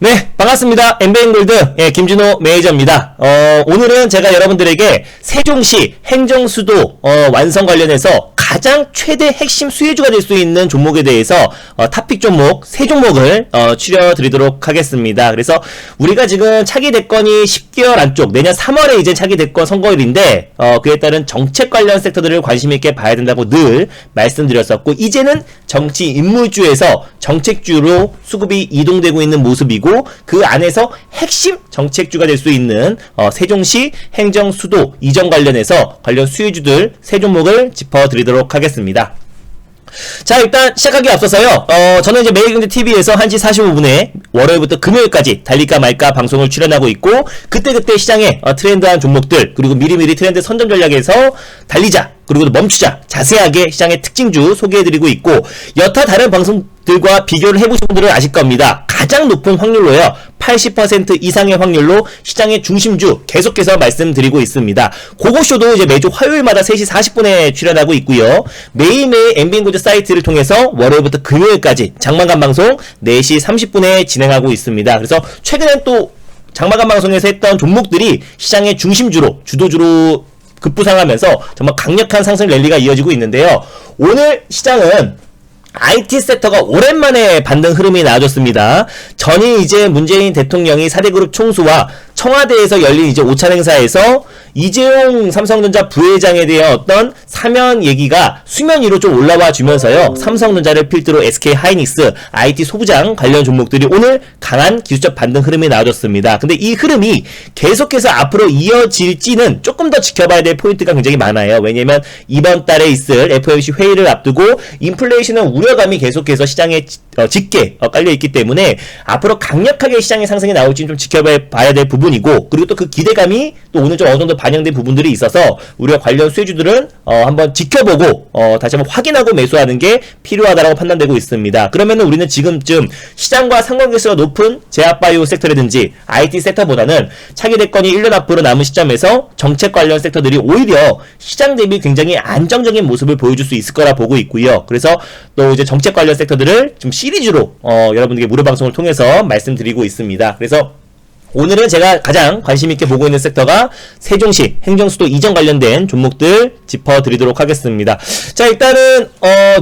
네, 반갑습니다. 엠베인골드 김준호 매니저입니다. 오늘은 제가 여러분들에게 세종시 행정수도 완성 관련해서 가장 최대 핵심 수혜주가 될 수 있는 종목에 대해서 탑픽 종목 3종목을 추려드리도록 하겠습니다. 그래서 우리가 지금 차기 대권이 10개월 안쪽 내년 3월에 이제 차기 대권 선거일인데 그에 따른 정책 관련 섹터들을 관심 있게 봐야 된다고 늘 말씀드렸었고, 이제는 정치 인물주에서 정책주로 수급이 이동되고 있는 모습이고, 그 안에서 핵심 정책주가 될 수 있는 세종시 행정수도 이전 관련해서 관련 수혜주들 3종목을 짚어드리도록 하겠습니다. 자, 일단 시작하기 앞서서요, 저는 이제 매일경제TV에서 1시 45분에 월요일부터 금요일까지 달릴까 말까 방송을 출연하고 있고, 그때그때 시장의 트렌드한 종목들, 그리고 미리미리 트렌드 선점 전략에서 달리자, 그리고 멈추자, 자세하게 시장의 특징주 소개해드리고 있고, 여타 다른 방송들과 비교를 해보신 분들은 아실 겁니다. 가장 높은 확률로요, 80% 이상의 확률로 시장의 중심주 계속해서 말씀드리고 있습니다. 그거쇼도 이제 매주 화요일마다 3시 40분에 출연하고 있고요. 매일매일 엠비인고즈 사이트를 통해서 월요일부터 금요일까지 장만간 방송 4시 30분에 진행하고 있습니다. 그래서 최근엔 또 장만간 방송에서 했던 종목들이 시장의 중심주로, 주도주로 급부상하면서 정말 강력한 상승 랠리가 이어지고 있는데요. 오늘 시장은 IT 섹터가 오랜만에 반등 흐름이 나와줬습니다. 전이 이제 문재인 대통령이 4대 그룹 총수와 청와대에서 열린 이제 오찬 행사에서 이재용 삼성전자 부회장에 대한 어떤 사면 얘기가 수면 위로 좀 올라와 주면서요, 삼성전자를 필두로 SK 하이닉스, IT 소부장 관련 종목들이 오늘 강한 기술적 반등 흐름이 나와줬습니다. 근데 이 흐름이 계속해서 앞으로 이어질지는 조금 더 지켜봐야 될 포인트가 굉장히 많아요. 왜냐면 이번 달에 있을 FOMC 회의를 앞두고 인플레이션의 우려감이 계속해서 시장에 짙게 깔려있기 때문에 앞으로 강력하게 시장의 상승이 나올지는 좀 지켜봐야 될 부분이고, 그리고 또 그 기대감이 또 오늘 좀 어느 정도 반영된 부분들이 있어서 우리가 관련 수혜주들은 한번 지켜보고 다시 한번 확인하고 매수하는 게 필요하다라고 판단되고 있습니다. 그러면은 우리는 지금쯤 시장과 상관계수가 높은 제약바이오 섹터라든지 IT 섹터보다는 차기 대권이 1년 앞으로 남은 시점에서 정책 관련 섹터들이 오히려 시장 대비 굉장히 안정적인 모습을 보여줄 수 있을 거라 보고 있고요. 그래서 또 이제 정책 관련 섹터들을 좀 시리즈로 여러분들께 무료 방송을 통해서 말씀드리고 있습니다. 그래서 오늘은 제가 가장 관심있게 보고 있는 섹터가 세종시 행정수도 이전 관련된 종목들 짚어드리도록 하겠습니다. 자, 일단은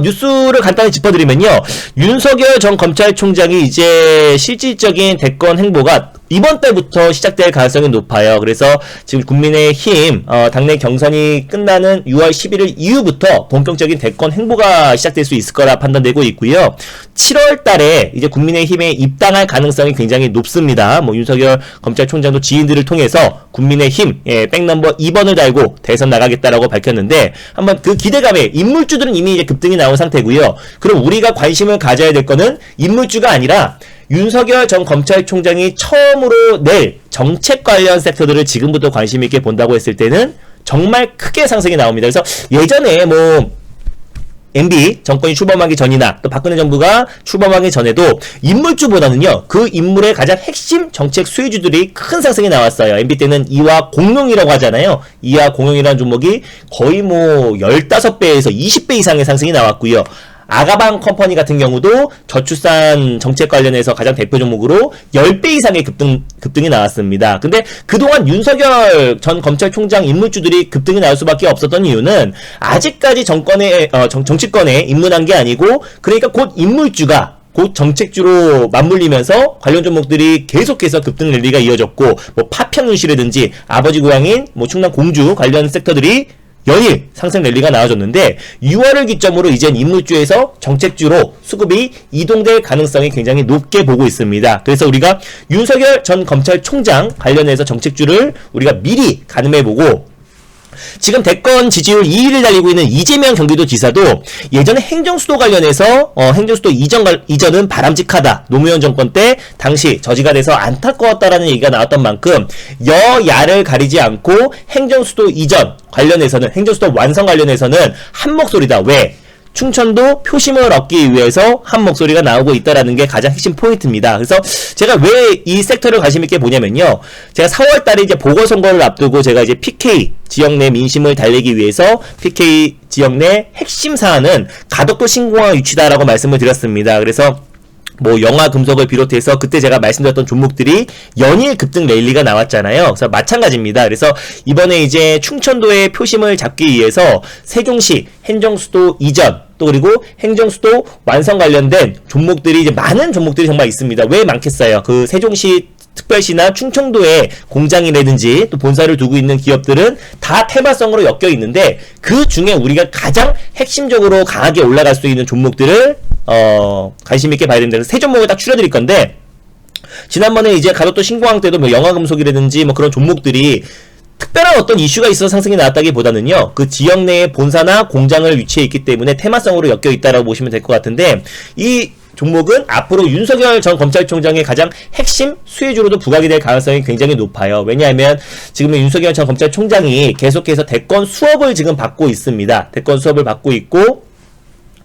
뉴스를 간단히 짚어드리면요, 윤석열 전 검찰총장이 이제 실질적인 대권 행보가 이번 달부터 시작될 가능성이 높아요. 그래서 지금 국민의힘 당내 경선이 끝나는 6월 11일 이후부터 본격적인 대권 행보가 시작될 수 있을 거라 판단되고 있고요. 7월 달에 이제 국민의힘에 입당할 가능성이 굉장히 높습니다. 윤석열 검찰총장도 지인들을 통해서 국민의힘 백넘버 2번을 달고 대선 나가겠다라고 밝혔는데, 한번 그 기대감에 인물주들은 이미 이제 급등이 나온 상태고요. 그럼 우리가 관심을 가져야 될 거는 인물주가 아니라 윤석열 전 검찰총장이 처음으로 낼 정책 관련 섹터들을 지금부터 관심 있게 본다고 했을 때는 정말 크게 상승이 나옵니다. 그래서 예전에 MB 정권이 출범하기 전이나 또 박근혜 정부가 출범하기 전에도 인물주보다는요, 그 인물의 가장 핵심 정책 수혜주들이 큰 상승이 나왔어요. MB 때는 이화 공룡이라고 하잖아요. 이화 공룡이라는 종목이 거의 15배에서 20배 이상의 상승이 나왔고요. 아가방 컴퍼니 같은 경우도 저출산 정책 관련해서 가장 대표 종목으로 10배 이상의 급등이 나왔습니다. 근데 그동안 윤석열 전 검찰총장 인물주들이 급등이 나올 수밖에 없었던 이유는 아직까지 정치권에 입문한 게 아니고, 그러니까 곧 인물주가 곧 정책주로 맞물리면서 관련 종목들이 계속해서 급등 랠리가 이어졌고, 파평윤씨라든지 아버지 고향인 충남 공주 관련 섹터들이 연일 상승 랠리가 나와줬는데, 6월을 기점으로 이젠 인물주에서 정책주로 수급이 이동될 가능성이 굉장히 높게 보고 있습니다. 그래서 우리가 윤석열 전 검찰총장 관련해서 정책주를 우리가 미리 가늠해보고, 지금 대권 지지율 2위를 달리고 있는 이재명 경기도지사도 예전에 행정수도 관련해서 행정수도 이전은 바람직하다, 노무현 정권 때 당시 저지가 돼서 안타까웠다라는 얘기가 나왔던 만큼 여야를 가리지 않고 행정수도 이전 관련해서는, 행정수도 완성 관련해서는 한 목소리다. 왜? 충청도 표심을 얻기 위해서 한 목소리가 나오고 있다라는 게 가장 핵심 포인트입니다. 그래서 제가 왜 이 섹터를 관심 있게 보냐면요, 제가 4월 달에 이제 보궐선거를 앞두고 제가 이제 PK 지역 내 민심을 달리기 위해서 PK 지역 내 핵심 사안은 가덕도 신공항 유치다라고 말씀을 드렸습니다. 그래서 뭐 영화금속을 비롯해서 그때 제가 말씀드렸던 종목들이 연일 급등 랠리가 나왔잖아요. 그래서 마찬가지입니다. 그래서 이번에 이제 충청도의 표심을 잡기 위해서 세종시 행정수도 이전 또 그리고 행정수도 완성 관련된 종목들이 이제 많은 종목들이 정말 있습니다. 왜 많겠어요? 그 세종시 특별시나 충청도에 공장이라든지 또 본사를 두고 있는 기업들은 다 테마성으로 엮여 있는데 그 중에 우리가 가장 핵심적으로 강하게 올라갈 수 있는 종목들을 관심 있게 봐야 됩니다. 그래서 세 종목을 딱 추려드릴 건데 지난번에 이제 가덕도 신공항 때도 뭐 영화금속이라든지 뭐 그런 종목들이 특별한 어떤 이슈가 있어서 상승이 나왔다기보다는요, 그 지역 내에 본사나 공장을 위치해 있기 때문에 테마성으로 엮여 있다라고 보시면 될 것 같은데, 이 종목은 앞으로 윤석열 전 검찰총장의 가장 핵심 수혜주로도 부각이 될 가능성이 굉장히 높아요. 왜냐하면 지금 윤석열 전 검찰총장이 계속해서 대권 수업을 지금 받고 있습니다. 대권 수업을 받고 있고,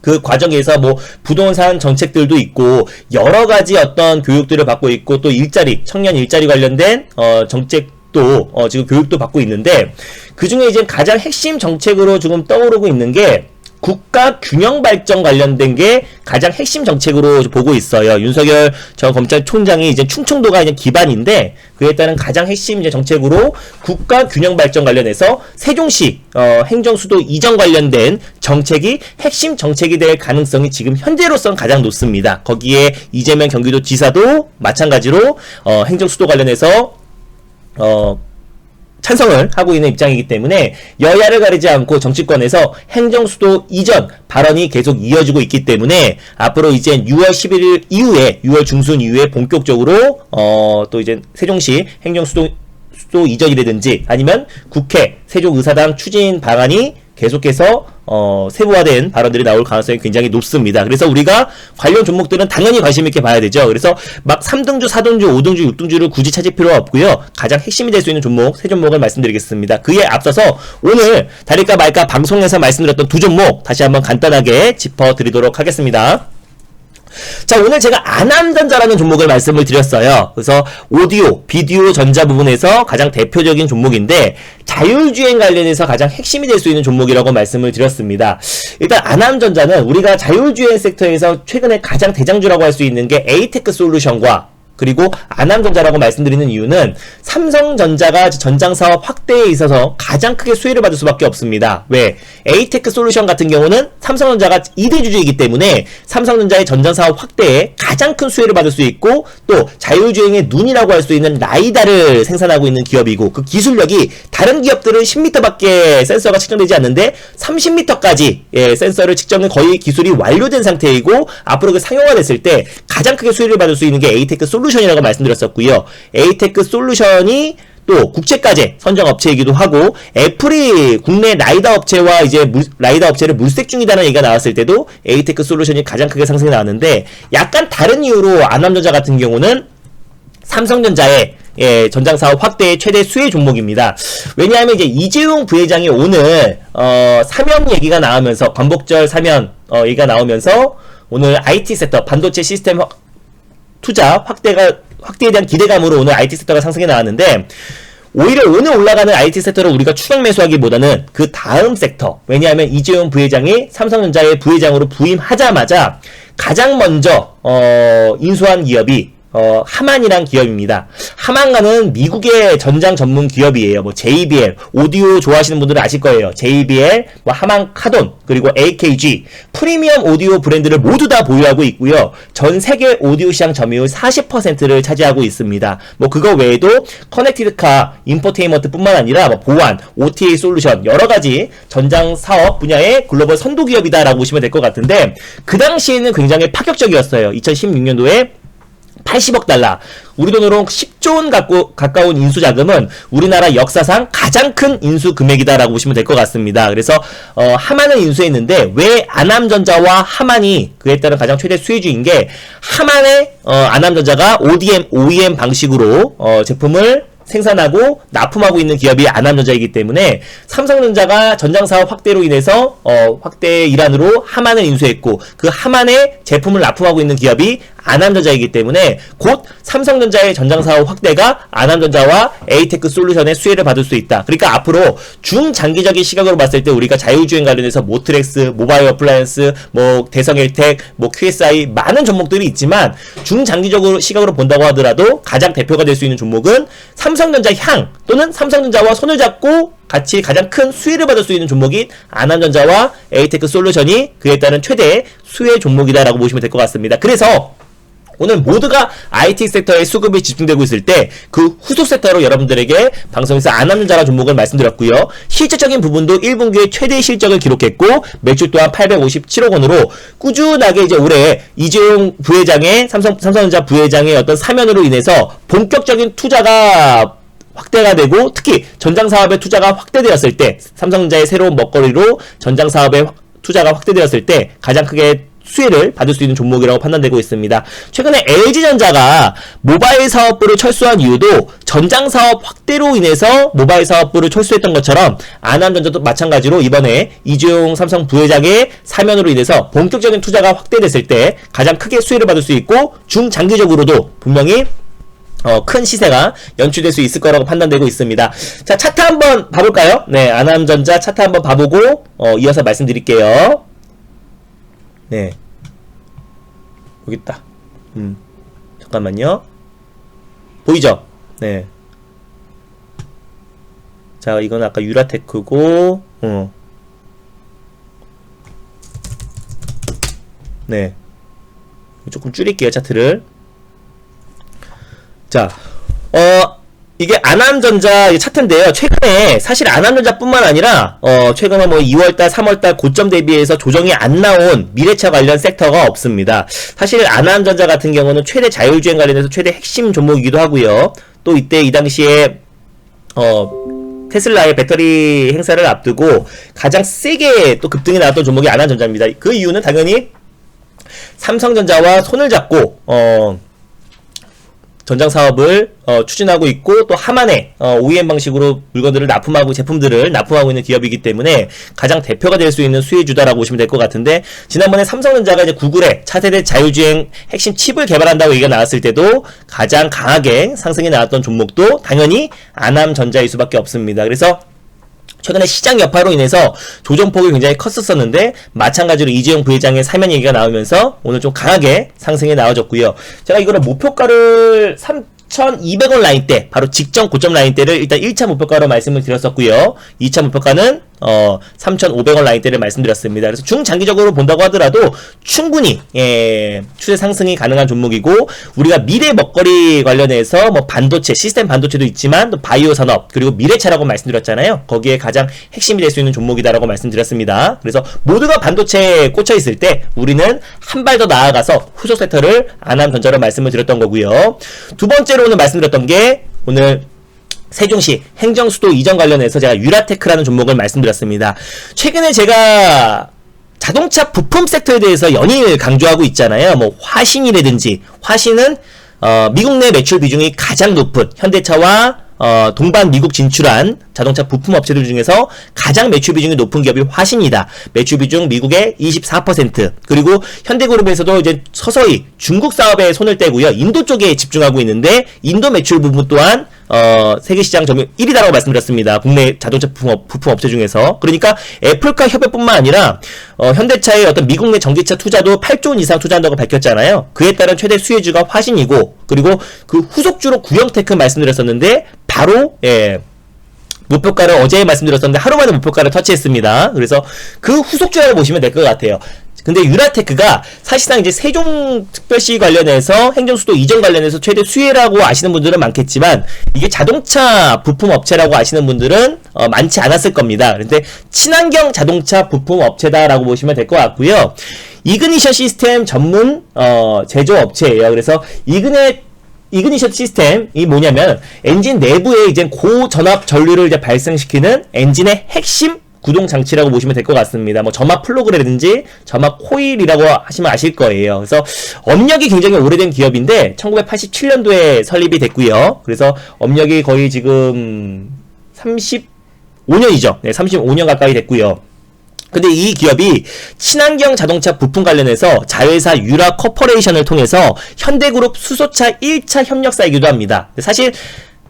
그 과정에서 뭐 부동산 정책들도 있고 여러 가지 어떤 교육들을 받고 있고 또 일자리, 청년 일자리 관련된 정책도 지금 교육도 받고 있는데 그 중에 이제 가장 핵심 정책으로 지금 떠오르고 있는 게 국가 균형 발전 관련된 게 가장 핵심 정책으로 보고 있어요. 윤석열 전 검찰총장이 이제 충청도가 이제 기반인데 그에 따른 가장 핵심 이제 정책으로 국가 균형 발전 관련해서 세종시 행정수도 이전 관련된 정책이 핵심 정책이 될 가능성이 지금 현재로서는 가장 높습니다. 거기에 이재명 경기도지사도 마찬가지로 행정수도 관련해서 찬성을 하고 있는 입장이기 때문에 여야를 가리지 않고 정치권에서 행정수도 이전 발언이 계속 이어지고 있기 때문에 앞으로 이제 6월 11일 이후에 6월 중순 이후에 본격적으로 또 이제 세종시 행정수도 이전이라든지 아니면 국회 세종의사당 추진 방안이 계속해서 세부화된 발언들이 나올 가능성이 굉장히 높습니다. 그래서 우리가 관련 종목들은 당연히 관심 있게 봐야 되죠. 그래서 막 3등주, 4등주, 5등주, 6등주를 굳이 찾을 필요가 없고요. 가장 핵심이 될 수 있는 종목, 세 종목을 말씀드리겠습니다. 그에 앞서서 오늘 다릴까 말까 방송에서 말씀드렸던 두 종목 다시 한번 간단하게 짚어드리도록 하겠습니다. 자, 오늘 제가 안암전자라는 종목을 말씀을 드렸어요. 그래서 오디오, 비디오 전자 부분에서 가장 대표적인 종목인데 자율주행 관련해서 가장 핵심이 될 수 있는 종목이라고 말씀을 드렸습니다. 일단 안암전자는 우리가 자율주행 섹터에서 최근에 가장 대장주라고 할 수 있는 게 에이테크 솔루션과 그리고 안암전자라고 말씀드리는 이유는 삼성전자가 전장사업 확대에 있어서 가장 크게 수혜를 받을 수밖에 없습니다. 왜? 에이테크 솔루션 같은 경우는 삼성전자가 2대 주주이기 때문에 삼성전자의 전장사업 확대에 가장 큰 수혜를 받을 수 있고 또 자율주행의 눈이라고 할 수 있는 라이다를 생산하고 있는 기업이고 그 기술력이 다른 기업들은 10m밖에 센서가 측정되지 않는데 30m까지 센서를 측정은 거의 기술이 완료된 상태이고 앞으로 그 상용화됐을 때 가장 크게 수혜를 받을 수 있는 게 에이테크 솔루션이라고 말씀드렸었고요. 에이테크 솔루션이 또 국제과제 선정 업체이기도 하고 애플이 국내 라이다 업체와 이제 라이다 업체를 물색 중이다는 얘기가 나왔을 때도 에이테크 솔루션이 가장 크게 상승이 나왔는데 약간 다른 이유로 안암전자 같은 경우는 삼성전자의 전장사업 확대의 최대 수혜 종목입니다. 왜냐하면 이제 이재용 부회장이 오늘 사면 얘기가 나오면서 광복절 사면 얘기가 나오면서 오늘 IT 섹터 반도체 시스템 투자 확대에 대한 기대감으로 오늘 IT 섹터가 상승해 나왔는데 오히려 오늘 올라가는 IT 섹터를 우리가 추격 매수하기보다는 그 다음 섹터, 왜냐하면 이재용 부회장이 삼성전자의 부회장으로 부임하자마자 가장 먼저 인수한 기업이 하만이란 기업입니다. 하만가는 미국의 전장 전문 기업이에요. 뭐 JBL, 오디오 좋아하시는 분들은 아실 거예요. JBL, 뭐 하만 카돈, 그리고 AKG, 프리미엄 오디오 브랜드를 모두 다 보유하고 있고요. 전 세계 오디오 시장 점유율 40%를 차지하고 있습니다. 뭐 그거 외에도 커넥티드카, 인포테인먼트 뿐만 아니라 뭐 보안, OTA 솔루션 여러 가지 전장 사업 분야의 글로벌 선도 기업이다라고 보시면 될 것 같은데 그 당시에는 굉장히 파격적이었어요. 2016년도에 80억 달러, 우리 돈으로 10조 원 가까운 인수 자금은 우리나라 역사상 가장 큰 인수 금액이다라고 보시면 될 것 같습니다. 그래서 하만을 인수했는데 왜 안암전자와 하만이 그에 따른 가장 최대 수혜주인 게 하만의 안암전자가 ODM 방식으로 제품을 생산하고 납품하고 있는 기업이 안암전자이기 때문에 삼성전자가 전장사업 확대로 인해서 확대의 일환으로 하만을 인수했고 그 하만의 제품을 납품하고 있는 기업이 아남전자이기 때문에 곧 삼성전자의 전장사업 확대가 아남전자와 에이테크 솔루션의 수혜를 받을 수 있다. 그러니까 앞으로 중장기적인 시각으로 봤을 때 우리가 자율주행 관련해서 모트렉스, 모바일 어플라이언스, 뭐 대성엘텍, 뭐 QSI 많은 종목들이 있지만 중장기적으로 시각으로 본다고 하더라도 가장 대표가 될 수 있는 종목은 삼성전자 향 또는 삼성전자와 손을 잡고 같이 가장 큰 수혜를 받을 수 있는 종목인 아남전자와 에이테크 솔루션이 그에 따른 최대 수혜 종목이다라고 보시면 될 것 같습니다. 그래서 오늘 모두가 IT 섹터에 수급이 집중되고 있을 때 그 후속 섹터로 여러분들에게 방송에서 아남전자 종목을 말씀드렸고요. 실질적인 부분도 1분기에 최대 실적을 기록했고 매출 또한 857억 원으로 꾸준하게 이제 올해 이재용 부회장의 삼성전자 부회장의 어떤 사면으로 인해서 본격적인 투자가 확대가 되고 특히 전장사업의 투자가 확대되었을 때 삼성전자의 새로운 먹거리로 전장사업의 투자가 확대되었을 때 가장 크게 수혜를 받을 수 있는 종목이라고 판단되고 있습니다. 최근에 LG전자가 모바일 사업부를 철수한 이유도 전장 사업 확대로 인해서 모바일 사업부를 철수했던 것처럼 아남전자도 마찬가지로 이번에 이재용 삼성 부회장의 사면으로 인해서 본격적인 투자가 확대됐을 때 가장 크게 수혜를 받을 수 있고 중장기적으로도 분명히 큰 시세가 연출될 수 있을 거라고 판단되고 있습니다. 자, 차트 한번 봐볼까요? 네, 아남전자 차트 한번 봐보고 이어서 말씀드릴게요. 네, 여기 있다. 잠깐만요. 보이죠? 네. 자, 이건 아까 유라테크고, 네. 조금 줄일게요, 차트를. 자, 이게 아남전자 차트인데요. 최근에 사실 아남전자뿐만 아니라 최근에 뭐 2월달, 3월달 고점 대비해서 조정이 안 나온 미래차 관련 섹터가 없습니다. 사실 아남전자 같은 경우는 최대 자율주행 관련해서 최대 핵심 종목이기도 하고요. 또 이때 이 당시에 테슬라의 배터리 행사를 앞두고 가장 세게 또 급등이 나왔던 종목이 아남전자입니다. 그 이유는 당연히 삼성전자와 손을 잡고 전장 사업을 추진하고 있고 또 하만에 OEM 방식으로 물건들을 납품하고 제품들을 납품하고 있는 기업이기 때문에 가장 대표가 될 수 있는 수혜주다라고 보시면 될 것 같은데 지난번에 삼성전자가 이제 구글의 차세대 자율주행 핵심 칩을 개발한다고 얘기가 나왔을 때도 가장 강하게 상승이 나왔던 종목도 당연히 아남전자일 수밖에 없습니다. 그래서 최근에 시장 여파로 인해서 조정폭이 굉장히 컸었는데 마찬가지로 이재용 부회장의 사면 얘기가 나오면서 오늘 좀 강하게 상승이 나와졌고요. 제가 이거를 목표가를 3,200원 라인대 바로 직전 고점 라인대를 일단 1차 목표가로 말씀을 드렸었고요. 2차 목표가는 3,500원 라인대를 말씀드렸습니다. 그래서 중장기적으로 본다고 하더라도 충분히 추세 상승이 가능한 종목이고 우리가 미래 먹거리 관련해서 뭐 반도체, 시스템 반도체도 있지만 또 바이오 산업 그리고 미래차라고 말씀드렸잖아요. 거기에 가장 핵심이 될 수 있는 종목이다라고 말씀드렸습니다. 그래서 모두가 반도체에 꽂혀 있을 때 우리는 한 발 더 나아가서 후속 섹터를 아남전자로 말씀을 드렸던 거고요. 두 번째로 오늘 말씀드렸던 게 오늘 세종시 행정수도 이전 관련해서 제가 유라테크라는 종목을 말씀드렸습니다. 최근에 제가 자동차 부품 섹터에 대해서 연일 강조하고 있잖아요. 뭐 화신이라든지 화신은 미국 내 매출 비중이 가장 높은 현대차와 동반 미국 진출한 자동차 부품 업체들 중에서 가장 매출 비중이 높은 기업이 화신이다. 매출 비중 미국의 24%. 그리고 현대그룹에서도 이제 서서히 중국 사업에 손을 떼고요. 인도 쪽에 집중하고 있는데 인도 매출 부분 또한 세계 시장 점유율 1위다라고 말씀드렸습니다. 국내 자동차 부품 업체 중에서. 그러니까 애플과 협업뿐만 아니라 현대차의 어떤 미국 내 전기차 투자도 8조 원 이상 투자한다고 밝혔잖아요. 그에 따른 최대 수혜주가 화신이고 그리고 그 후속주로 구형테크 말씀드렸었는데 바로 목표가를 어제 말씀드렸었는데 하루 만에 목표가를 터치했습니다. 그래서 그 후속주라고 보시면 될 것 같아요. 근데 유라테크가 사실상 이제 세종특별시 관련해서 행정수도 이전 관련해서 최대 수혜라고 아시는 분들은 많겠지만 이게 자동차 부품 업체라고 아시는 분들은 많지 않았을 겁니다. 그런데 친환경 자동차 부품 업체다라고 보시면 될 것 같고요. 이그니션 시스템 전문 제조업체예요. 그래서 이그니션 시스템이 뭐냐면 엔진 내부에 이제 고전압 전류를 이제 발생시키는 엔진의 핵심 구동 장치라고 보시면 될 것 같습니다. 뭐 점압 플러그라든지 점압 코일이라고 하시면 아실 거예요. 그래서 업력이 굉장히 오래된 기업인데 1987년도에 설립이 됐고요. 그래서 업력이 거의 지금 35년이죠. 네, 35년 가까이 됐고요. 근데 이 기업이 친환경 자동차 부품 관련해서 자회사 유라 코퍼레이션을 통해서 현대그룹 수소차 1차 협력사이기도 합니다. 사실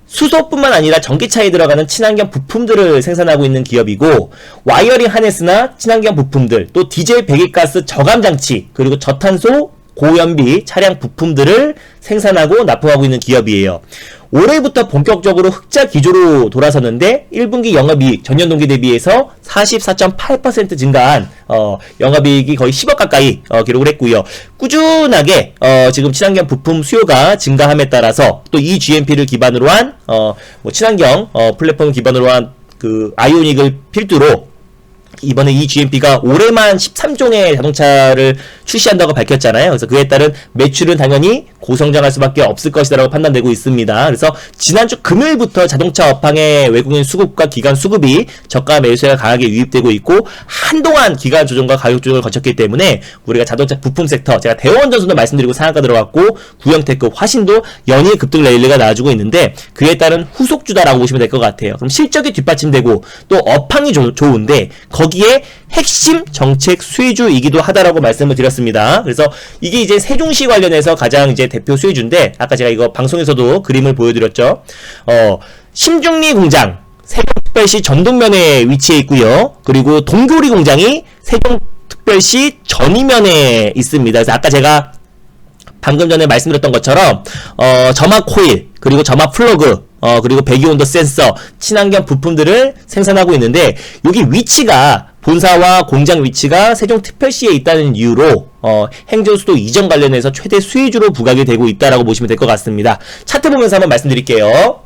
수소뿐만 아니라 전기차에 들어가는 친환경 부품들을 생산하고 있는 기업이고, 와이어링 하네스나 친환경 부품들, 또 디젤 배기가스 저감 장치, 그리고 저탄소 고연비 차량 부품들을 생산하고 납품하고 있는 기업이에요. 올해부터 본격적으로 흑자 기조로 돌아섰는데 1분기 영업이익 전년 동기 대비해서 44.8% 증가한 영업이익이 거의 10억 가까이 기록을 했고요. 꾸준하게 지금 친환경 부품 수요가 증가함에 따라서 또 이 GMP를 기반으로 한 뭐 친환경 플랫폼 기반으로 한 그 아이오닉을 필두로 이번에 이 GMP가 올해만 13종의 자동차를 출시한다고 밝혔잖아요. 그래서 그에 따른 매출은 당연히 고성장할 수밖에 없을 것이라고 판단되고 있습니다. 그래서 지난주 금요일부터 자동차 업황의 외국인 수급과 기관 수급이 저가 매수세가 강하게 유입되고 있고, 한동안 기간 조정과 가격 조정을 거쳤기 때문에 우리가 자동차 부품 섹터, 제가 대원 전선도 말씀드리고 상한가 들어갔고, 구형테크, 화신도 연일 급등 레일리가 나와주고 있는데 그에 따른 후속주다라고 보시면 될 것 같아요. 그럼 실적이 뒷받침되고 또 업황이 좋은데 거기에 핵심 정책 수혜주이기도 하다라고 말씀을 드렸습니다. 그래서 이게 이제 세종시 관련해서 가장 이제 대표 수혜주인데, 아까 제가 이거 방송에서도 그림을 보여드렸죠. 심중리 공장 세종특별시 전동면에 위치해 있고요. 그리고 동교리 공장이 세종특별시 전이면에 있습니다. 그래서 아까 제가 방금 전에 말씀드렸던 것처럼 점화 코일, 그리고 점화 플러그, 그리고 배기온도 센서, 친환경 부품들을 생산하고 있는데, 여기 위치가 본사와 공장 위치가 세종특별시에 있다는 이유로 행정수도 이전 관련해서 최대 수혜주로 부각이 되고 있다라고 보시면 될 것 같습니다. 차트 보면서 한번 말씀드릴게요.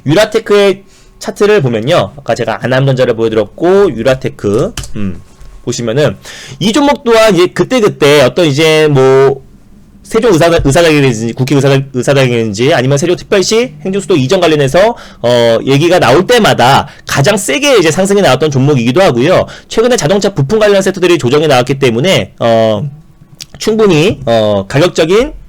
유라테크의 차트를 보면요, 아까 제가 아남전자를 보여드렸고, 유라테크 보시면은 이 종목 또한 이제 그때그때 어떤 이제 뭐 세종의사당이라든지 국회의사당이라든지 아니면 세종특별시 행정수도 이전 관련해서 얘기가 나올 때마다 가장 세게 이제 상승이 나왔던 종목이기도 하고요. 최근에 자동차 부품 관련 섹터들이 조정이 나왔기 때문에 충분히 가격적인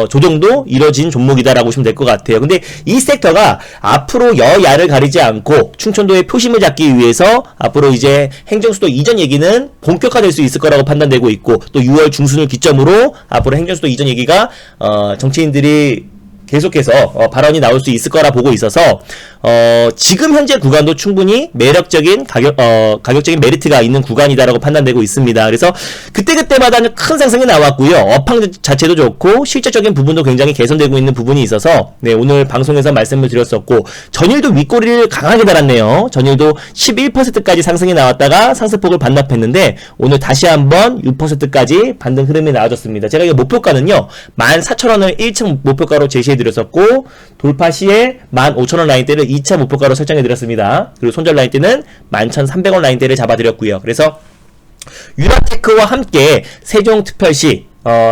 조정도 이뤄진 종목이다라고 보시면 될 것 같아요. 근데 이 섹터가 앞으로 여야를 가리지 않고 충청도의 표심을 잡기 위해서 앞으로 이제 행정수도 이전 얘기는 본격화될 수 있을 거라고 판단되고 있고, 또 6월 중순을 기점으로 앞으로 행정수도 이전 얘기가 정치인들이 계속해서 발언이 나올 수 있을 거라 보고 있어서 지금 현재 구간도 충분히 매력적인 가격적인 메리트가 있는 구간이다라고 판단되고 있습니다. 그래서 그때그때마다 큰 상승이 나왔고요. 업황 자체도 좋고 실질적인 부분도 굉장히 개선되고 있는 부분이 있어서 오늘 방송에서 말씀을 드렸었고, 전일도 윗꼬리를 강하게 달았네요. 전일도 11%까지 상승이 나왔다가 상승폭을 반납했는데 오늘 다시 한번 6%까지 반등 흐름이 나와줬습니다. 제가 이 목표가는요 14,000원을 1층 목표가로 제시해드렸었고, 돌파 시에 15,000원 라인대를 2차 목표가로 설정해드렸습니다. 그리고 손절 라인대는 11,300원 라인대를 잡아드렸고요. 그래서 유라테크와 함께 세종특별시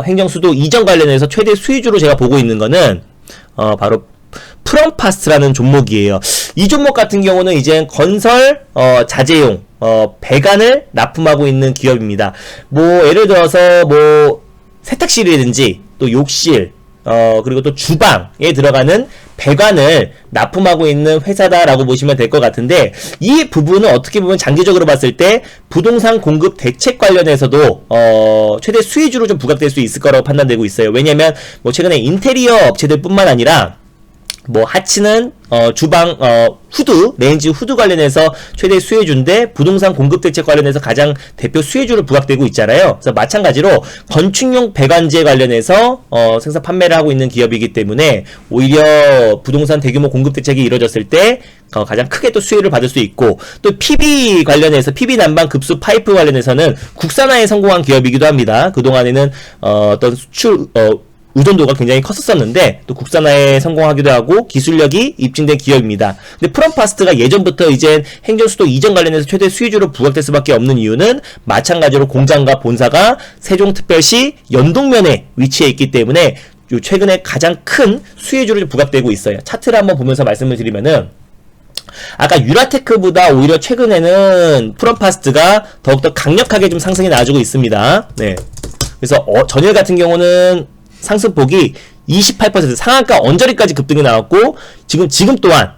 행정수도 이전 관련해서 최대 수혜주로 제가 보고 있는 거는 바로 프롬파스트라는 종목이에요. 이 종목 같은 경우는 이제 건설 자재용 배관을 납품하고 있는 기업입니다. 뭐 예를 들어서 뭐 세탁실이라든지 또 욕실, 그리고 또 주방에 들어가는 배관을 납품하고 있는 회사다라고 보시면 될 것 같은데, 이 부분은 어떻게 보면 장기적으로 봤을 때 부동산 공급 대책 관련해서도 최대 수혜주로 좀 부각될 수 있을 거라고 판단되고 있어요. 왜냐면 뭐 최근에 인테리어 업체들 뿐만 아니라 뭐 하치는 주방 후드, 레인지 후드 관련해서 최대 수혜주인데 부동산 공급 대책 관련해서 가장 대표 수혜주로 부각되고 있잖아요. 그래서 마찬가지로 건축용 배관제 관련해서 생산 판매를 하고 있는 기업이기 때문에 오히려 부동산 대규모 공급 대책이 이루어졌을 때 가장 크게 또 수혜를 받을 수 있고, 또 PB 관련해서 PB 난방 급수 파이프 관련해서는 국산화에 성공한 기업이기도 합니다. 그동안에는 어떤 수출 의존도가 굉장히 컸었는데 또 국산화에 성공하기도 하고 기술력이 입증된 기업입니다. 근데 프롬파스트가 예전부터 이제 행정수도 이전 관련해서 최대 수혜주로 부각될 수밖에 없는 이유는 마찬가지로 공장과 본사가 세종특별시 연동면에 위치해 있기 때문에 최근에 가장 큰 수혜주로 부각되고 있어요. 차트를 한번 보면서 말씀을 드리면은, 아까 유라테크보다 오히려 최근에는 프롬파스트가 더욱더 강력하게 좀 상승이 나와주고 있습니다. 네. 그래서 전일 같은 경우는 상승폭이 28% 상한가 언저리까지 급등이 나왔고, 지금 또한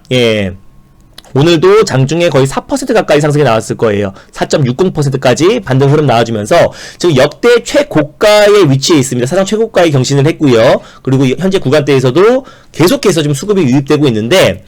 오늘도 장중에 거의 4% 가까이 상승이 나왔을 거예요. 4.60%까지 반등 흐름 나와주면서 지금 역대 최고가의 위치에 있습니다. 사상 최고가에 경신을 했고요. 그리고 현재 구간대에서도 계속해서 지금 수급이 유입되고 있는데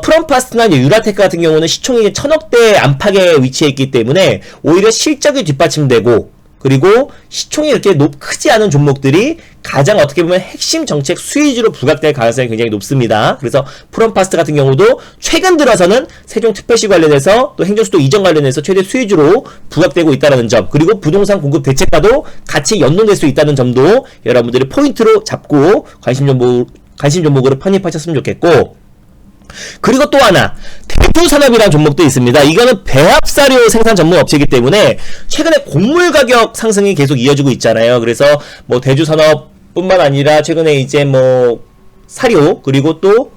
프롬파스트나 유라테크 같은 경우는 시총이 1000억대 안팎에 위치해 있기 때문에 오히려 실적이 뒷받침되고, 그리고 시총이 이렇게 크지 않은 종목들이 가장 어떻게 보면 핵심 정책 수혜주로 부각될 가능성이 굉장히 높습니다. 그래서 프롬파스트 같은 경우도 최근 들어서는 세종특별시 관련해서 또 행정수도 이전 관련해서 최대 수혜주로 부각되고 있다는 점, 그리고 부동산 공급 대책과도 같이 연동될 수 있다는 점도 여러분들이 포인트로 잡고 관심 종목으로 편입하셨으면 좋겠고, 그리고 또 하나 대두산업이라는 종목도 있습니다. 이거는 배합사료 생산 전문 업체이기 때문에 최근에 곡물 가격 상승이 계속 이어지고 있잖아요. 그래서 뭐 대두산업뿐만 아니라 최근에 이제 뭐 사료, 그리고 또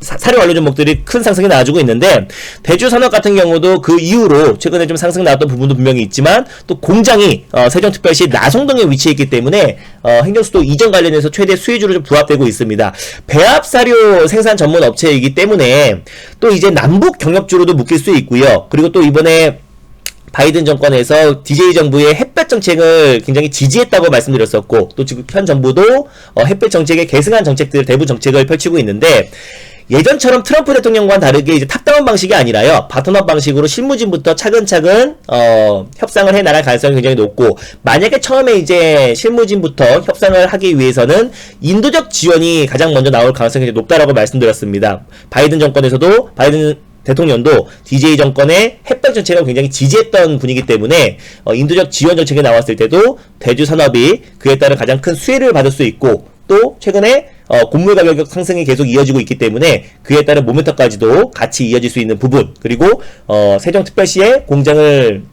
사료 관련 종목들이 큰 상승이 나와주고 있는데, 대주산업 같은 경우도 그 이후로 최근에 좀 상승 나왔던 부분도 분명히 있지만, 또 공장이 세종특별시 나송동에 위치해 있기 때문에 행정수도 이전 관련해서 최대 수혜주로 좀 부합되고 있습니다. 배합사료 생산 전문 업체이기 때문에 또 이제 남북 경협주로도 묶일 수 있고요. 그리고 또 이번에 바이든 정권에서 DJ 정부의 햇볕 정책을 굉장히 지지했다고 말씀드렸었고, 또 지금 현 정부도 햇볕 정책에 계승한 정책들, 대부 정책을 펼치고 있는데, 예전처럼 트럼프 대통령과는 다르게 이제 탑다운 방식이 아니라요, 바텀업 방식으로 실무진부터 차근차근 협상을 해 나갈 가능성이 굉장히 높고, 만약에 처음에 이제 실무진부터 협상을 하기 위해서는 인도적 지원이 가장 먼저 나올 가능성이 높다라고 말씀드렸습니다. 바이든 정권에서도 바이든 대통령도 DJ 정권의 햇볕 정책을 굉장히 지지했던 분이기 때문에 인도적 지원 정책이 나왔을 때도 대주산업이 그에 따른 가장 큰 수혜를 받을 수 있고, 또 최근에 곡물 가격 상승이 계속 이어지고 있기 때문에 그에 따른 모멘텀까지도 같이 이어질 수 있는 부분, 그리고 세종특별시의 공장을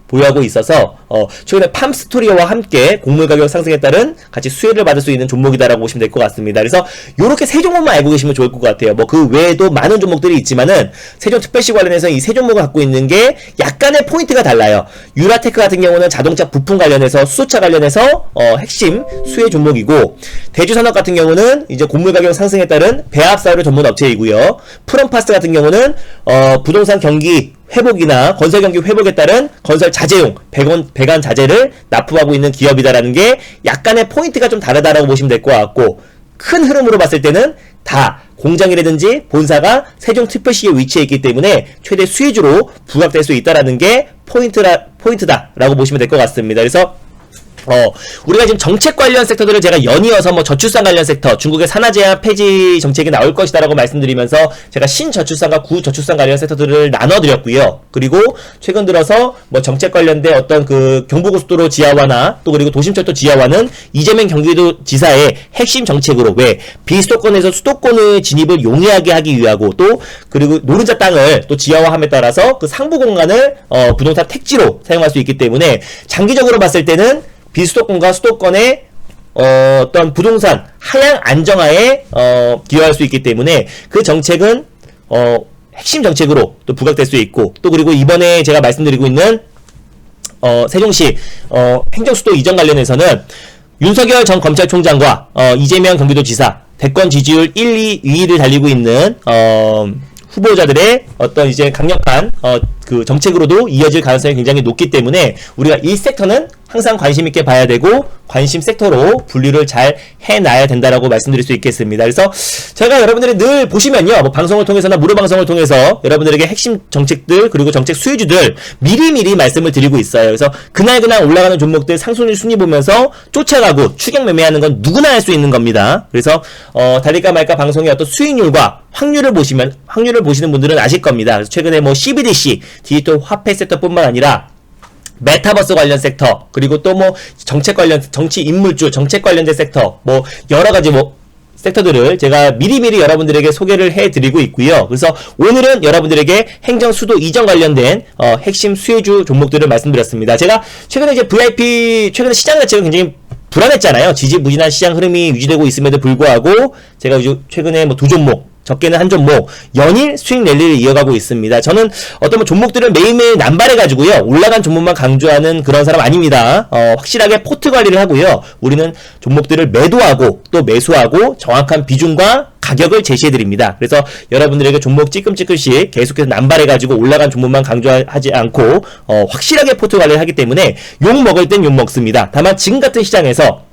보유하고 있어서 최근에 팜스토리와 함께 곡물 가격 상승에 따른 같이 수혜를 받을 수 있는 종목이다라고 보시면 될 것 같습니다. 그래서 요렇게 세 종목만 알고 계시면 좋을 것 같아요. 뭐 그 외에도 많은 종목들이 있지만은 세종특별시 관련해서 이 세 종목을 갖고 있는 게 약간의 포인트가 달라요. 유라테크 같은 경우는 자동차 부품 관련해서, 수소차 관련해서 핵심 수혜 종목이고, 대주산업 같은 경우는 이제 곡물 가격 상승에 따른 배합사료 전문 업체이고요. 프롬파스트 같은 경우는 부동산 경기 회복이나 건설 경기 회복에 따른 건설 자재용 배관 자재를 납품하고 있는 기업이다라는 게 약간의 포인트가 좀 다르다라고 보시면 될 것 같고, 큰 흐름으로 봤을 때는 다 공장이라든지 본사가 세종특별시에 위치해 있기 때문에 최대 수혜주로 부각될 수 있다라는 게 포인트다라고 보시면 될 것 같습니다. 그래서 우리가 지금 정책 관련 섹터들을 제가 연이어서 뭐 저출산 관련 섹터, 중국의 산화제한 폐지 정책이 나올 것이다라고 말씀드리면서 제가 신저출산과 구저출산 관련 섹터들을 나눠드렸고요. 그리고 최근 들어서 뭐 정책 관련된 어떤 그 경부고속도로 지하화나 또 그리고 도심철도 지하화는 이재명 경기도지사의 핵심 정책으로, 왜 비수도권에서 수도권의 진입을 용이하게 하기 위하고, 또 그리고 노른자 땅을 또 지하화함에 따라서 그 상부 공간을 부동산 택지로 사용할 수 있기 때문에 장기적으로 봤을 때는 비수도권과 수도권의 어떤 부동산 하향 안정화에 기여할 수 있기 때문에 그 정책은 핵심 정책으로 또 부각될 수 있고, 또 그리고 이번에 제가 말씀드리고 있는 세종시 행정수도 이전 관련해서는 윤석열 전 검찰총장과 이재명 경기도지사 대권 지지율 1, 2위를 달리고 있는 후보자들의 어떤 이제 강력한 그 정책으로도 이어질 가능성이 굉장히 높기 때문에 우리가 이 섹터는 항상 관심 있게 봐야 되고 관심 섹터로 분류를 잘 해놔야 된다라고 말씀드릴 수 있겠습니다. 그래서 제가 여러분들이 늘 보시면요, 뭐 방송을 통해서나 무료 방송을 통해서 여러분들에게 핵심 정책들 그리고 정책 수혜주들 미리미리 말씀을 드리고 있어요. 그래서 그날 올라가는 종목들 상승률 순위 보면서 쫓아가고 추격 매매하는 건 누구나 할 수 있는 겁니다. 그래서 달릴까 말까 방송의 어떤 수익률과 확률을 보시는 분들은 아실 겁니다. 그래서 최근에 뭐 CBDC 디지털 화폐 섹터뿐만 아니라 메타버스 관련 섹터, 그리고 또 뭐 정책 관련, 정치 인물주, 정책 관련된 섹터, 뭐 여러 가지 뭐 섹터들을 제가 미리미리 여러분들에게 소개를 해드리고 있고요. 그래서 오늘은 여러분들에게 행정 수도 이전 관련된 핵심 수혜주 종목들을 말씀드렸습니다. 제가 최근에 이제 최근에 시장 자체가 굉장히 불안했잖아요. 지지부진한 시장 흐름이 유지되고 있음에도 불구하고 제가 최근에 뭐 두 종목, 적게는 한 종목 연일 수익 랠리를 이어가고 있습니다. 저는 어떤 종목들을 매일매일 남발해가지고요, 올라간 종목만 강조하는 그런 사람 아닙니다. 확실하게 포트 관리를 하고요, 우리는 종목들을 매도하고 또 매수하고 정확한 비중과 가격을 제시해드립니다. 그래서 여러분들에게 종목 찌끔찌끔씩 계속해서 남발해가지고 올라간 종목만 강조하지 않고 확실하게 포트 관리를 하기 때문에 욕 먹을 땐 욕 먹습니다. 다만 지금 같은 시장에서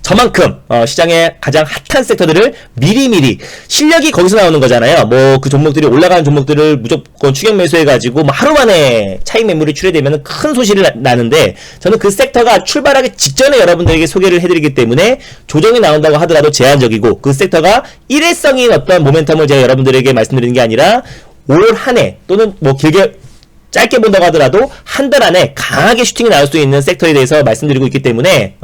저만큼 시장의 가장 핫한 섹터들을 미리미리 실력이 거기서 나오는 거잖아요. 뭐 그 종목들이 올라가는 종목들을 무조건 추격 매수해가지고 뭐 하루 만에 차익 매물이 출회되면 큰 소식이 나는데 저는 그 섹터가 출발하기 직전에 여러분들에게 소개를 해드리기 때문에 조정이 나온다고 하더라도 제한적이고 그 섹터가 일회성인 어떤 모멘텀을 제가 여러분들에게 말씀드리는 게 아니라 올 한 해 또는 뭐 길게 짧게 본다고 하더라도 한 달 안에 강하게 슈팅이 나올 수 있는 섹터에 대해서 말씀드리고 있기 때문에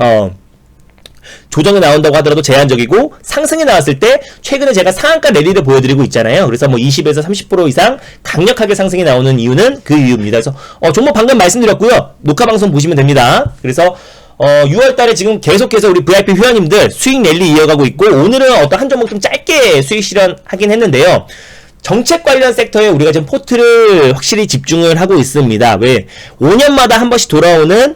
조정이 나온다고 하더라도 제한적이고 상승이 나왔을 때 최근에 제가 상한가 랠리를 보여드리고 있잖아요. 그래서 뭐 20에서 30% 이상 강력하게 상승이 나오는 이유는 그 이유입니다. 그래서 종목 방금 말씀드렸고요. 녹화 방송 보시면 됩니다. 그래서 6월달에 지금 계속해서 우리 VIP 회원님들 수익 랠리 이어가고 있고 오늘은 어떤 한 종목 좀 짧게 수익 실현하긴 했는데요. 정책 관련 섹터에 우리가 지금 포트를 확실히 집중을 하고 있습니다. 왜? 5년마다 한 번씩 돌아오는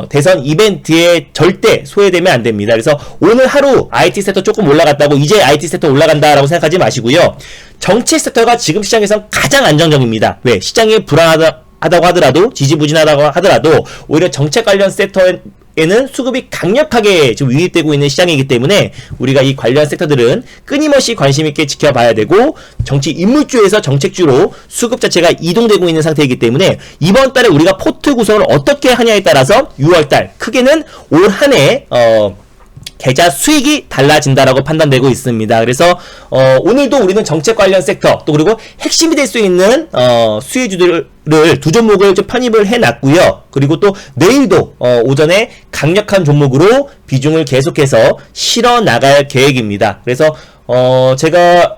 대선 이벤트에 절대 소외되면 안 됩니다. 그래서 오늘 하루 IT 섹터 조금 올라갔다고 이제 IT 섹터 올라간다라고 생각하지 마시고요. 정책 섹터가 지금 시장에서 가장 안정적입니다. 왜? 시장이 불안하다고 하더라도 지지부진하다고 하더라도 오히려 정책 관련 섹터에는 수급이 강력하게 지금 유입되고 있는 시장이기 때문에 우리가 이 관련 섹터들은 끊임없이 관심있게 지켜봐야 되고 정치 인물주에서 정책주로 수급 자체가 이동되고 있는 상태이기 때문에 이번 달에 우리가 포트 구성을 어떻게 하냐에 따라서 6월달 크게는 올 한 해 계좌 수익이 달라진다라고 판단되고 있습니다. 그래서 오늘도 우리는 정책 관련 섹터 또 그리고 핵심이 될 수 있는 수혜주들을 두 종목을 좀 편입을 해놨고요. 그리고 또 내일도 오전에 강력한 종목으로 비중을 계속해서 실어 나갈 계획입니다. 그래서 제가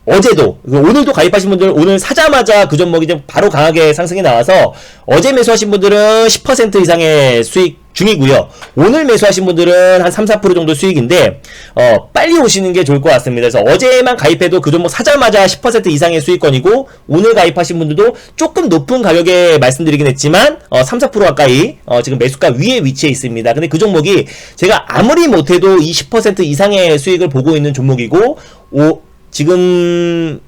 어제도 오늘도 가입하신 분들 오늘 사자마자 그 종목이 좀 바로 강하게 상승이 나와서 어제 매수하신 분들은 10% 이상의 수익 중이고요. 오늘 매수하신 분들은 한 3-4% 정도 수익인데 빨리 오시는 게 좋을 것 같습니다. 그래서 어제만 가입해도 그 종목 사자마자 10% 이상의 수익권이고 오늘 가입하신 분들도 조금 높은 가격에 말씀드리긴 했지만 3-4% 가까이 지금 매수가 위에 위치해 있습니다. 근데 그 종목이 제가 아무리 못해도 20% 이상의 수익을 보고 있는 종목이고 지금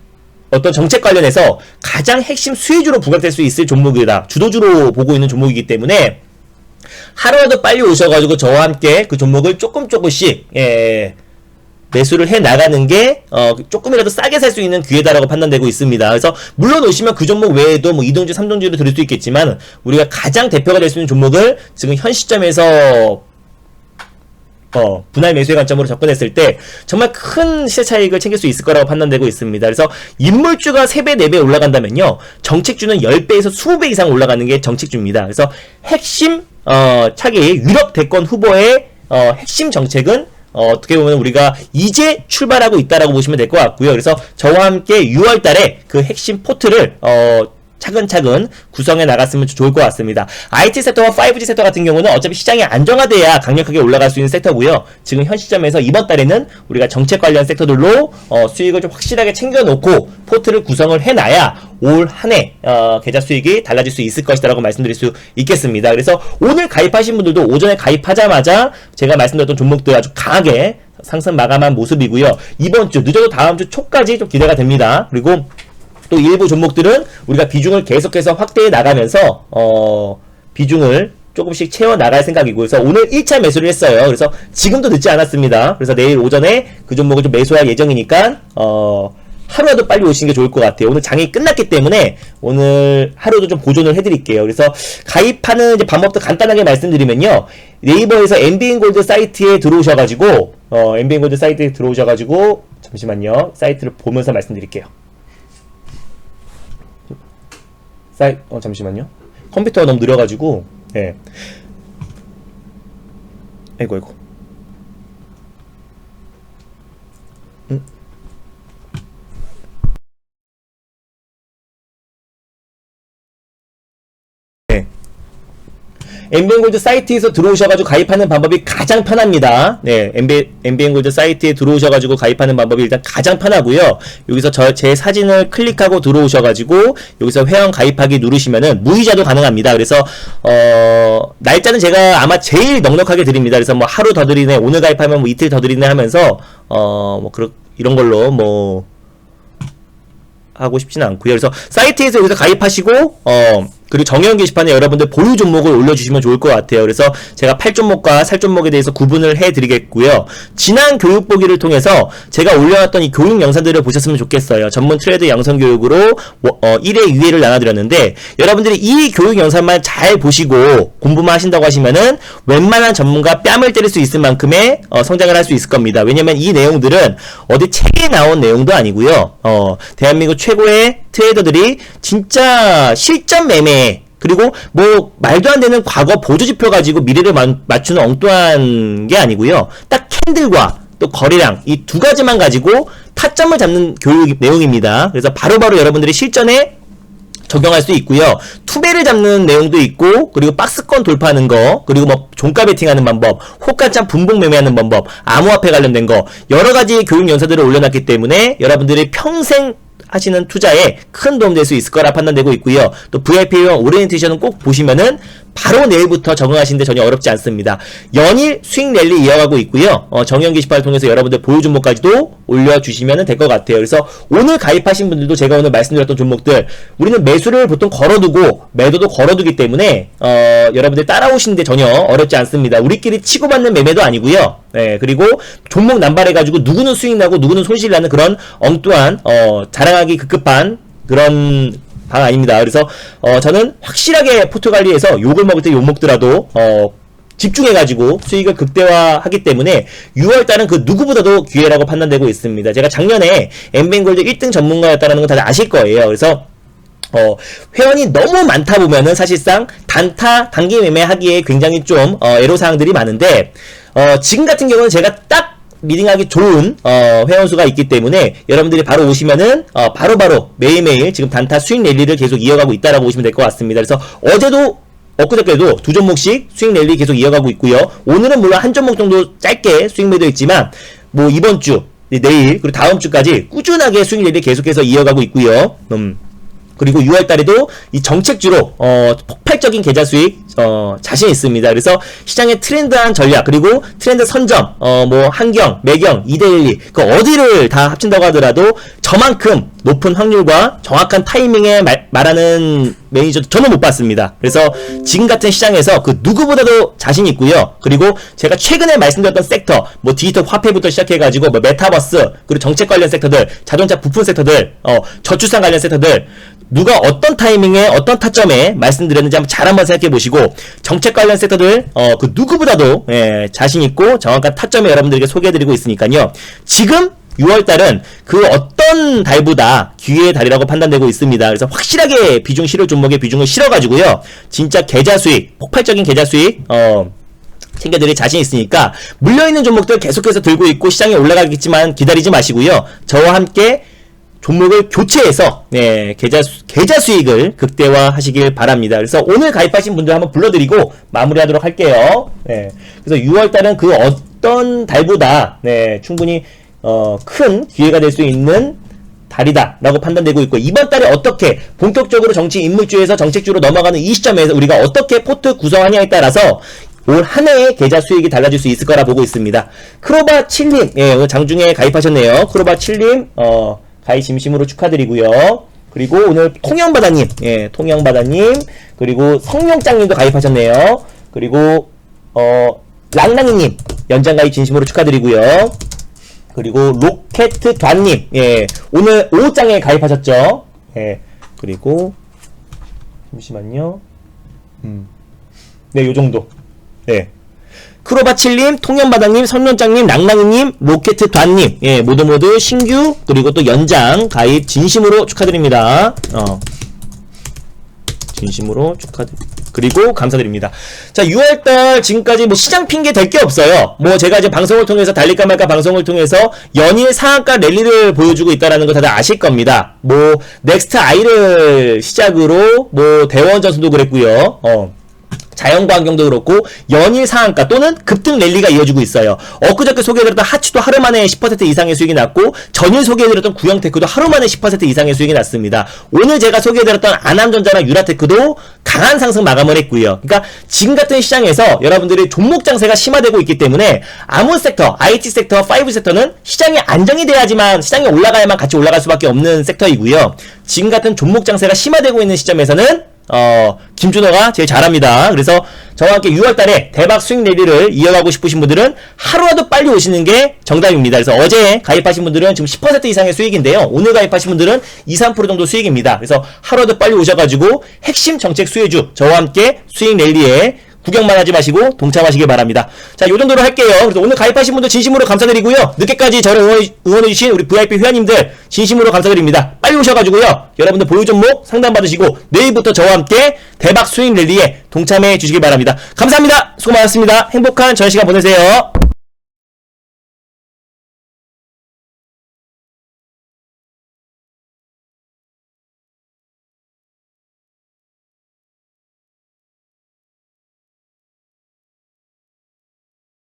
어떤 정책 관련해서 가장 핵심 수혜주로 부각될 수 있을 종목이다. 주도주로 보고 있는 종목이기 때문에 하루라도 빨리 오셔가지고 저와 함께 그 종목을 조금씩 매수를 해 나가는 게 조금이라도 싸게 살 수 있는 기회다라고 판단되고 있습니다. 그래서 물론 오시면 그 종목 외에도 뭐 2동주, 3동주를 들을 수 있겠지만 우리가 가장 대표가 될 수 있는 종목을 지금 현 시점에서 분할 매수의 관점으로 접근했을 때 정말 큰 시세 차익을 챙길 수 있을 거라고 판단되고 있습니다. 그래서 인물주가 3배, 4배 올라간다면요. 정책주는 10배에서 20배 이상 올라가는 게 정책주입니다. 그래서 핵심 차기 유력 대권 후보의 핵심 정책은 어떻게 보면 우리가 이제 출발하고 있다라고 보시면 될 것 같고요. 그래서 저와 함께 6월달에 그 핵심 포트를 차근차근 구성해 나갔으면 좋을 것 같습니다. IT 섹터와 5G 섹터 같은 경우는 어차피 시장이 안정화돼야 강력하게 올라갈 수 있는 섹터고요. 지금 현 시점에서 이번 달에는 우리가 정책 관련 섹터들로 수익을 좀 확실하게 챙겨놓고 포트를 구성을 해놔야 올 한 해 계좌 수익이 달라질 수 있을 것이다라고 말씀드릴 수 있겠습니다. 그래서 오늘 가입하신 분들도 오전에 가입하자마자 제가 말씀드렸던 종목들 아주 강하게 상승 마감한 모습이고요. 이번 주 늦어도 다음 주 초까지 좀 기대가 됩니다. 그리고 또 일부 종목들은 우리가 비중을 계속해서 확대해 나가면서 비중을 조금씩 채워 나갈 생각이고 그래서 오늘 1차 매수를 했어요. 그래서 지금도 늦지 않았습니다. 그래서 내일 오전에 그 종목을 좀 매수할 예정이니까 하루라도 빨리 오시는 게 좋을 것 같아요. 오늘 장이 끝났기 때문에 오늘 하루도 좀 보존을 해드릴게요. 그래서 가입하는 이제 방법도 간단하게 말씀드리면요. 네이버에서 MBN골드 사이트에 들어오셔가지고 MBN골드 사이트에 들어오셔가지고 잠시만요. 사이트를 보면서 말씀드릴게요. 잠시만요. 컴퓨터가 너무 느려가지고, 예. 아이고. 엠비엔골드 사이트에서 들어오셔가지고 가입하는 방법이 가장 편합니다. 네, 엠비엔골드 사이트에 들어오셔가지고 가입하는 방법이 일단 가장 편하고요. 여기서 제 사진을 클릭하고 들어오셔가지고 여기서 회원 가입하기 누르시면은 무이자도 가능합니다. 그래서 날짜는 제가 아마 제일 넉넉하게 드립니다. 그래서 뭐 하루 더 드리네, 오늘 가입하면 뭐 이틀 더 드리네 하면서 이런 걸로 뭐 하고 싶지는 않고요. 그래서 사이트에서 여기서 가입하시고 그리고 정형 게시판에 여러분들 보유 종목을 올려주시면 좋을 것 같아요. 그래서 제가 팔 종목과 살 종목에 대해서 구분을 해드리겠고요. 지난 교육 보기를 통해서 제가 올려놨던 이 교육 영상들을 보셨으면 좋겠어요. 전문 트레이드 양성 교육으로 1회, 2회를 나눠드렸는데 여러분들이 이 교육 영상만 잘 보시고 공부만 하신다고 하시면은 웬만한 전문가 뺨을 때릴 수 있을 만큼의 성장을 할 수 있을 겁니다. 왜냐면 이 내용들은 어디 책에 나온 내용도 아니고요. 대한민국 최고의 트레이더들이 진짜 실전 매매 그리고 뭐 말도 안 되는 과거 보조지표 가지고 미래를 맞추는 엉뚱한 게 아니고요. 딱 캔들과 또 거래량 이 두 가지만 가지고 타점을 잡는 교육 내용입니다. 그래서 바로바로 여러분들이 실전에 적용할 수 있고요. 투매를 잡는 내용도 있고 그리고 박스권 돌파하는 거 그리고 뭐 종가 베팅하는 방법 호가창 분봉 매매하는 방법 암호화폐 관련된 거 여러가지 교육 영상들을 올려놨기 때문에 여러분들이 평생 하시는 투자에 큰 도움 될 수 있을 거라 판단되고 있고요. 또 VIP형 오리엔테이션은 꼭 보시면은 바로 내일부터 적응하시는데 전혀 어렵지 않습니다. 연일 수익 랠리 이어가고 있고요. 정형 게시판을 통해서 여러분들 보유 종목까지도 올려주시면 될 것 같아요. 그래서 오늘 가입하신 분들도 제가 오늘 말씀드렸던 종목들 우리는 매수를 보통 걸어두고 매도도 걸어두기 때문에 여러분들 따라오시는데 전혀 어렵지 않습니다. 우리끼리 치고받는 매매도 아니고요. 네, 그리고 종목 남발해가지고 누구는 수익 나고 누구는 손실 나는 그런 엉뚱한 자랑하기 급급한 그런 방 아닙니다. 그래서 저는 확실하게 포트관리해서 욕을 먹을 때 욕 먹더라도 집중해가지고 수익을 극대화하기 때문에 6월달은 그 누구보다도 기회라고 판단되고 있습니다. 제가 작년에 엠비엔골드 1등 전문가였다는 건 다들 아실 거예요. 그래서 회원이 너무 많다 보면은 사실상 단타 단기 매매하기에 굉장히 좀 애로사항들이 많은데 지금 같은 경우는 제가 딱 리딩하기 좋은 회원수가 있기 때문에 여러분들이 바로 오시면은 바로바로 매일매일 지금 단타 수익 랠리를 계속 이어가고 있다라고 보시면 될 것 같습니다. 그래서 어제도 엊그저께도 두 종목씩 수익 랠리 계속 이어가고 있고요. 오늘은 물론 한 종목 정도 짧게 수익 매도 있지만 뭐 이번 주 내일 그리고 다음 주까지 꾸준하게 수익 랠리 계속해서 이어가고 있고요. 그리고 6월달에도 이 정책주로 폭발적인 계좌 수익 자신 있습니다. 그래서 시장의 트렌드한 전략 그리고 트렌드 선점 뭐 한경, 매경, 2대1리 그 어디를 다 합친다고 하더라도 저만큼 높은 확률과 정확한 타이밍에 말하는 매니저도 저는 못 봤습니다. 그래서 지금 같은 시장에서 그 누구보다도 자신 있고요. 그리고 제가 최근에 말씀드렸던 섹터 뭐 디지털 화폐부터 시작해가지고 뭐 메타버스 그리고 정책 관련 섹터들 자동차 부품 섹터들 저출산 관련 섹터들 누가 어떤 타이밍에 어떤 타점에 말씀드렸는지 한번 생각해 보시고 정책 관련 섹터들 그 누구보다도 자신 있고 정확한 타점에 여러분들에게 소개해드리고 있으니까요. 지금 6월달은 그 어떤 달보다 기회의 달이라고 판단되고 있습니다. 그래서 확실하게 비중 실을 종목에 비중을 실어가지고요. 진짜 계좌 수익, 폭발적인 계좌 수익 챙겨드릴 자신 있으니까 물려있는 종목들 계속해서 들고 있고 시장에 올라가겠지만 기다리지 마시고요. 저와 함께 종목을 교체해서 계좌 수익을 극대화하시길 바랍니다. 그래서 오늘 가입하신 분들 한번 불러드리고 마무리하도록 할게요. 그래서 6월달은 그 어떤 달보다 충분히 큰 기회가 될 수 있는 달이다 라고 판단되고 있고 이번 달에 어떻게 본격적으로 정치 인물주에서 정책주로 넘어가는 이 시점에서 우리가 어떻게 포트 구성하냐에 따라서 올 한 해의 계좌 수익이 달라질 수 있을 거라 보고 있습니다. 크로바 7님 오늘 장중에 가입하셨네요. 크로바 7님 가입 진심으로 축하드리고요. 그리고 오늘 통영바다님 통영바다님 그리고 성룡짱님도 가입하셨네요. 그리고 랑랑이님 연장 가입 진심으로 축하드리고요. 그리고 로켓단님 오늘 5장에 가입하셨죠. 그리고 잠시만요. 요정도 크로바칠님, 통연바다님, 선련장님, 랑랑이님, 로켓단님 모두 신규 그리고 또 연장 가입 진심으로 축하드립니다. 진심으로 그리고 감사드립니다. 자, 6월달 지금까지 뭐 시장 핑계 될 게 없어요. 뭐 제가 이제 방송을 통해서 달릴까 말까 방송을 통해서 연일 상한가 랠리를 보여주고 있다라는 거 다들 아실 겁니다. 뭐 넥스트 아이를 시작으로 뭐 대원전선도 그랬고요. 자연과 환경도 그렇고 연일 상한가 또는 급등 랠리가 이어지고 있어요. 엊그저께 소개해드렸던 하치도 하루 만에 10% 이상의 수익이 났고 전일 소개해드렸던 구형테크도 하루 만에 10% 이상의 수익이 났습니다. 오늘 제가 소개해드렸던 아남전자나 유라테크도 강한 상승 마감을 했고요. 그러니까 지금 같은 시장에서 여러분들이 종목 장세가 심화되고 있기 때문에 아무 섹터, IT 섹터, 5 섹터는 시장이 안정이 돼야지만 시장이 올라가야만 같이 올라갈 수밖에 없는 섹터이고요. 지금 같은 종목 장세가 심화되고 있는 시점에서는 김준호가 제일 잘합니다. 그래서 저와 함께 6월달에 대박 수익 랠리를 이어가고 싶으신 분들은 하루라도 빨리 오시는 게 정답입니다. 그래서 어제 가입하신 분들은 지금 10% 이상의 수익인데요. 오늘 가입하신 분들은 2-3% 정도 수익입니다. 그래서 하루라도 빨리 오셔가지고 핵심 정책 수혜주 저와 함께 수익 랠리에 구경만 하지 마시고 동참하시길 바랍니다. 자, 요 정도로 할게요. 그래서 오늘 가입하신 분들 진심으로 감사드리고요. 늦게까지 저를 응원해주신 우리 VIP 회원님들 진심으로 감사드립니다. 빨리 오셔가지고요. 여러분들 보유 종목 상담받으시고 내일부터 저와 함께 대박 수익 랠리에 동참해 주시길 바랍니다. 감사합니다. 수고 많았습니다. 행복한 저녁 시간 보내세요.